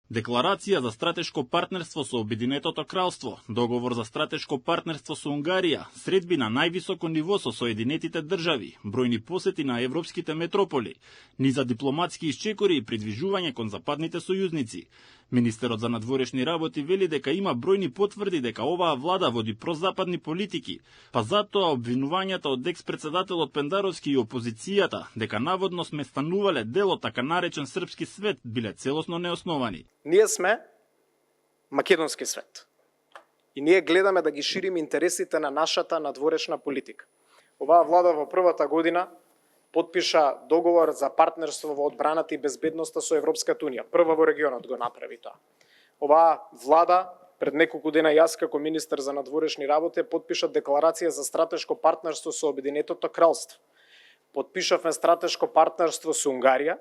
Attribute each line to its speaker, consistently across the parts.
Speaker 1: Декларација за стратешко партнерство со Обединетото кралство, договор за стратешко партнерство со Унгарија, средби на највисоко ниво со Соединетите држави, бројни посети на европските метрополи, низа дипломатски исчекори и придвижување кон западните сојузници. Министерот за надворешни работи вели дека има бројни потврди дека оваа влада води прозападни политики, па затоа обвинувањата од екс-председателот Пендаровски и опозицијата дека наводно сме станувале дел од така наречен српски свет биле целосно неосновани.
Speaker 2: Ние сме македонски свет. И ние гледаме да ги шириме интересите на нашата надворешна политика. Оваа влада во првата година подпиша договор за партнерство во одбраната и безбедноста со Европската унија. Прва во регионот го направи тоа. Оваа влада пред неколку дена јас како министер за надворешни работи подпиша декларација за стратешко партнерство со Обединетото кралство. Подпишавме стратешко партнерство со Унгарија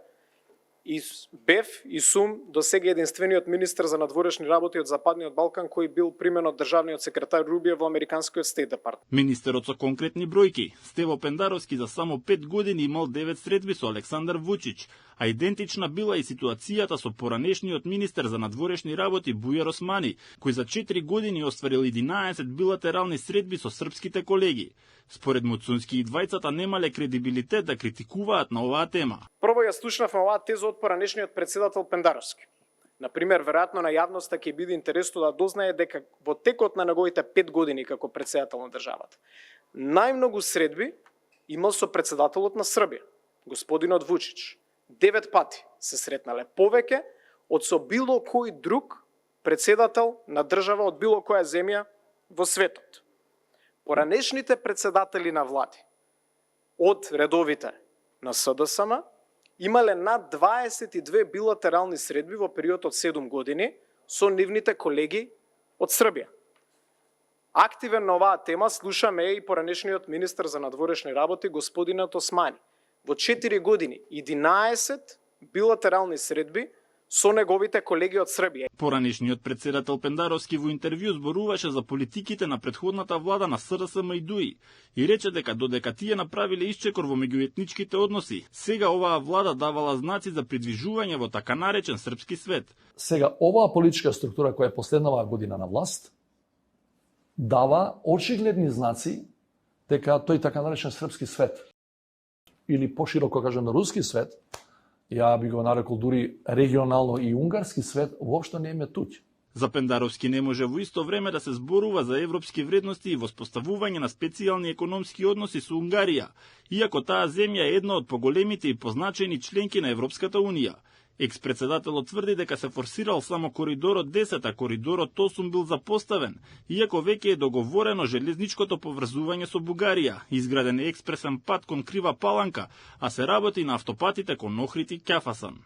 Speaker 2: и бев и сум до сега единствениот министер за надворешни работи од Западниот Балкан кој бил примен од државниот секретар Рубио во американскиот Стейт департамент.
Speaker 1: Министерот со конкретни бројки, Стево Пендаровски за само 5 години имал 9 средби со Александар Вучич, а идентична била и ситуацијата со поранешниот министер за надворешни работи Бујар Османи, кој за 4 години остварил 11 билатерални средби со српските колеги. Според Муцунски и двајцата немале кредибилитет да критикуваат на оваа тема.
Speaker 2: Прво ја слушнавме оваа теза од поранешниот председател Пендаровски. Например, веројатно на јавноста ќе биде интересно да дознае дека во текот на неговите 5 години како председател на државата, најмногу средби имал со председателот на Србија, господинот Вучич. 9 пати се сретнале, повеќе од со било кој друг председател на држава од било која земја во светот. Поранешните председатели на влади од редовите на СДСМ имале над 22 билатерални средби во период од 7 години со нивните колеги од Србија. Активен на оваа тема слушаме и поранешниот министер за надворешни работи господинот Османи. Во 4 години 11 билатерални средби со неговите колеги од Србија.
Speaker 1: Поранешниот председател Пендаровски во интервју зборуваше за политиките на претходната влада на СДСМ и ДУИ и рече дека додека тие направиле исчекор во меѓуетничките односи, сега оваа влада давала знаци за придвижување во така наречен српски свет.
Speaker 3: Сега оваа политичка структура која е последнава година на власт дава очигледни знаци дека тој така наречен српски свет или пошироко кажано руски свет, ја би го нарекол дури регионално и унгарски свет, воопшто не е метуќ.
Speaker 1: За Пендаровски не може во исто време да се зборува за европски вредности и воспоставување на специјални економски односи со Унгарија, иако таа земја е една од поголемите и позначени членки на Европската унија. Екс-председателот тврди дека се форсирал само коридорот 10, а коридорот 8 бил запоставен, иако веќе е договорено железничкото поврзување со Бугарија, изграден експресен пат кон Крива Паланка, а се работи на автопатите кон Охрид и Ќафасан.